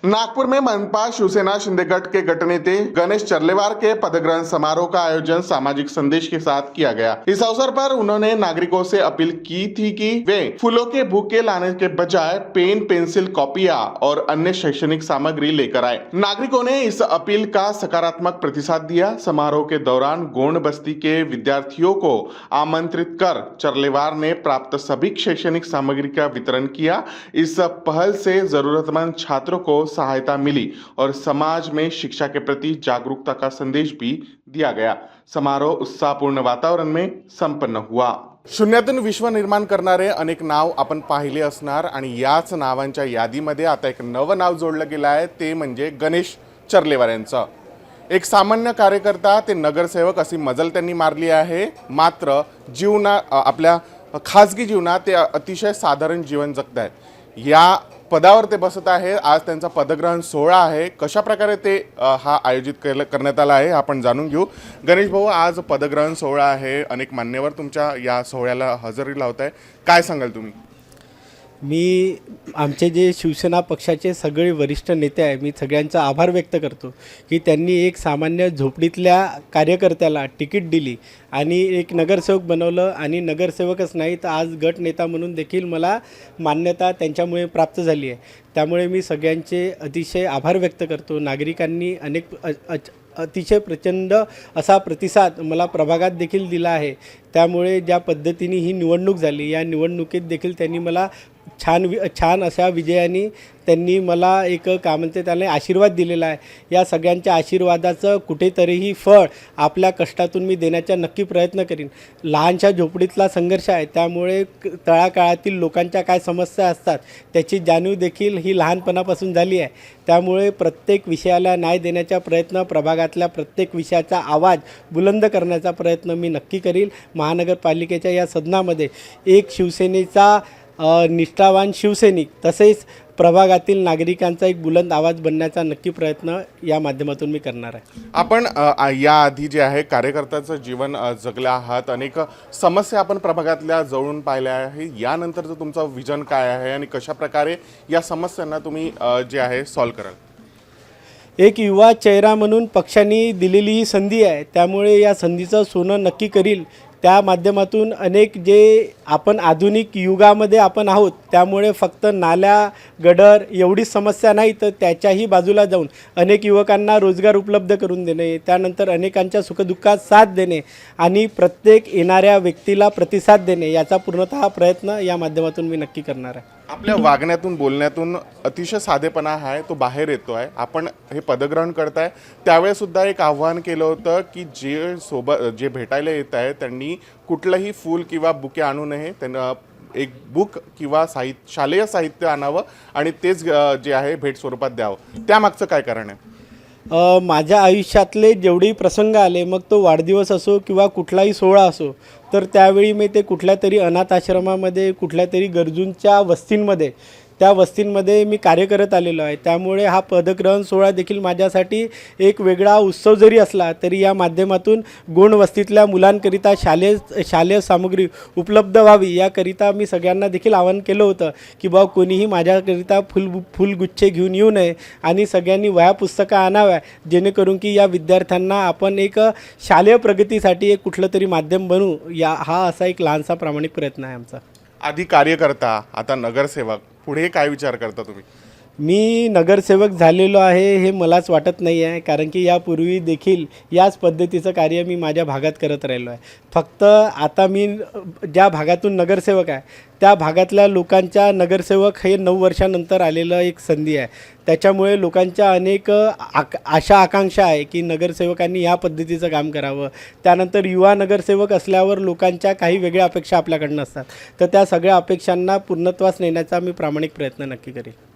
नागपुर में मनपा शिवसेना शिंदे गठ के गठनेता गणेश चर्लेवार के पदग्रहण समारोह का आयोजन सामाजिक संदेश के साथ किया गया। इस अवसर पर उन्होंने नागरिकों से अपील की थी कि वे फूलों के बुके लाने के बजाय पेन, पेंसिल, कॉपियां और अन्य शैक्षणिक सामग्री लेकर आए। नागरिकों ने इस अपील का सकारात्मक प्रतिसाद दिया। समारोह के दौरान गोंड बस्ती के विद्यार्थियों को आमंत्रित कर चर्लेवार ने प्राप्त सभी शैक्षणिक सामग्री का वितरण किया। इस पहल से जरूरतमंद छात्रों को सहायता मिली और समाज में शिक्षा के प्रति जागरूकता का संदेश भी दिया गया। समारोह उत्साहपूर्ण वातावरण में संपन्न हुआ। शून्यातून विश्व निर्माण करणारे अनेक नाव आपण पाहिले असणार आणि याच नावांच्या यादीमध्ये आता एक नवं नाव जोडलं गेलं आहे, ते म्हणजे गणेश चर्लेवार यांचं। एक सामान्य कार्यकर्ता ते नगरसेवक अशी मजल त्यांनी मारली आहे, मात्र आपल्या खासगी जीवनात ते अतिशय साधारण जीवन जगत आहेत। या पदावर ते बसत आहे। आज त्यांचा पदग्रहण सोहळा आहे। कशा प्रकारे ते हा आयोजित करण्यात आला आहे आपण जाणून घेऊ। गणेश भाऊ, आज पदग्रहण सोहळा आहे, अनेक मान्यवर तुमच्या या सोहळ्याला हजेरी लावत आहे, काय सांगाल तुम्ही? मी आमचे जे शिवसेना पक्षाचे सगळे वरिष्ठ नेते आहे, मी सगळ्यांचा आभार व्यक्त करतो की त्यांनी एक सामान्य झोपडीतल्या कार्यकर्त्याला तिकीट दिली आणि एक नगरसेवक बनवलं आणि नगरसेवकच नाही तर आज गट नेता म्हणून देखील मला मान्यता त्यांच्यामुळे प्राप्त झाली आहे। त्यामुळे मी सगळ्यांचे अतिशय आभार व्यक्त करतो। नागरिकांनी अतिशय प्रचंड असा प्रतिसाद मला प्रभागात देखील दिला आहे। त्यामुळे ज्या पद्धतीने ही निवडणूक झाली, या निवडणुकीत देखील त्यांनी मला छान अशा विजयाने त्यांनी मला एक काय म्हणते त्याला आशीर्वाद दिलेला आहे। या सगळ्यांच्या आशीर्वादाचं कुठेतरीही फळ आपल्या कष्टातून मी देण्याचा नक्की प्रयत्न करीन। लहानशा झोपडीतला संघर्ष आहे, त्यामुळे तळागाळातील लोकांच्या काय समस्या असतात त्याची जाणीव देखील ही लहानपणापासून झाली आहे। त्यामुळे प्रत्येक विषयाला न्याय देण्याचा प्रयत्न, प्रभागातल्या प्रत्येक विषयाचा आवाज बुलंद करण्याचा प्रयत्न मी नक्की करील। महानगरपालिकेच्या या सदनामध्ये एक शिवसेनेचा निष्ठावान शिवसैनिक तसेच प्रभागातील नागरिकांचा एक बुलंद आवाज बनण्याचा नक्की प्रयत्न या माध्यमातून मी करणार आहे। आपण याआधी जे आहे कार्यकर्त्याचं जीवन जगले आहात, अनेक समस्या आपण प्रभागातल्या जवळून पाहिल्या आहे। यानंतरचं तुमचं विजन काय आहे आणि कशा प्रकारे या समस्यांना तुम्ही जे आहे सॉल्व्ह कराल? एक युवा चेहरा म्हणून पक्षांनी दिलेली ही संधी आहे, त्यामुळे या संधीचं सोनं नक्की करील। त्या माध्यमातून अनेक जे आपण आधुनिक युगामध्ये आपण आहोत, त्यामुळे फक्त नाल्या गडर एवढीच समस्या नाही तर त्याच्याही बाजूला जाऊन अनेक युवकांना रोजगार उपलब्ध करून देणे, त्यानंतर अनेकांच्या सुखदुःखात साथ देणे आणि प्रत्येक येणाऱ्या व्यक्तीला प्रतिसाद देणे, याचा पूर्णतः प्रयत्न या माध्यमातून मी नक्की करणार आहे। आपल्या वागण्यातून बोलण्यातून अतिशय साधेपणा आहे तो बाहेर येतो आहे। आपण हे पदग्रहण करताय त्यावेळेस सुद्धा एक आव्हान केलं होतं की जे भेटायला येत आहे त्यांनी कुठलंही फूल किंवा बुके आणू नये, त्यांना एक बुक किंवा शालेय साहित्य आणावं आणि तेच जे आहे भेट स्वरूपात द्यावं। त्यामागचं काय कारण आहे? माझ्या आयुष्यातले जेवढेही प्रसंग आले, मग तो वाढदिवस असो किंवा कुठलाही सोहळा असो, तर त्यावेळी मी ते कुठल्या तरी अनाथ आश्रमामध्ये, कुठल्या तरी गरजूंच्या वस्तींमध्ये, त्या वस्तींमध्ये मी कार्य करत आलेलो आहे। त्यामुळे हा पदग्रहण सोहळा देखील माझ्यासाठी एक वेगळा उत्सव जरी असला तरी या माध्यमातून गोंड वस्तीतल्या मुलांकरिता शालेय सामग्री उपलब्ध व्हावी याकरिता मी सगळ्यांना देखील आवाहन केलं होतं की बा कोणीही माझ्याकरिता फुलगुच्छे घेऊन येऊ नये आणि सगळ्यांनी वह्या पुस्तकं आणाव्या, जेणेकरून की या विद्यार्थ्यांना आपण एक शालेय प्रगतीसाठी एक कुठलं तरी माध्यम बनू, हा असा एक लहानसा प्रामाणिक प्रयत्न आहे आमचा। आधी कार्यकर्ता, आता नगरसेवक, पुढे काय विचार करता तुम्ही? मी नगरसेवक झालेलो आहे हे मलाच वाटत नाही आहे, कारण की यापूर्वी देखील याच पद्धतीचं कार्य मी माझ्या भागात करत राहिलो आहे। फक्त आता मी ज्या भागातून नगरसेवक आहे त्या भागातल्या लोकांच्या नगरसेवक हे 9 वर्षानंतर आलेलं एक संधी आहे। त्याच्यामुळे लोकांच्या अनेक आशा आकांक्षा आहे की नगरसेवकांनी या पद्धतीचं काम करावं। त्यानंतर युवा नगरसेवक असल्यावर लोकांच्या काही वेगळ्या अपेक्षा आपल्याकडनं असतात, तर त्या सगळ्या अपेक्षांना पूर्णत्वास नेण्याचा मी प्रामाणिक प्रयत्न नक्की करेन।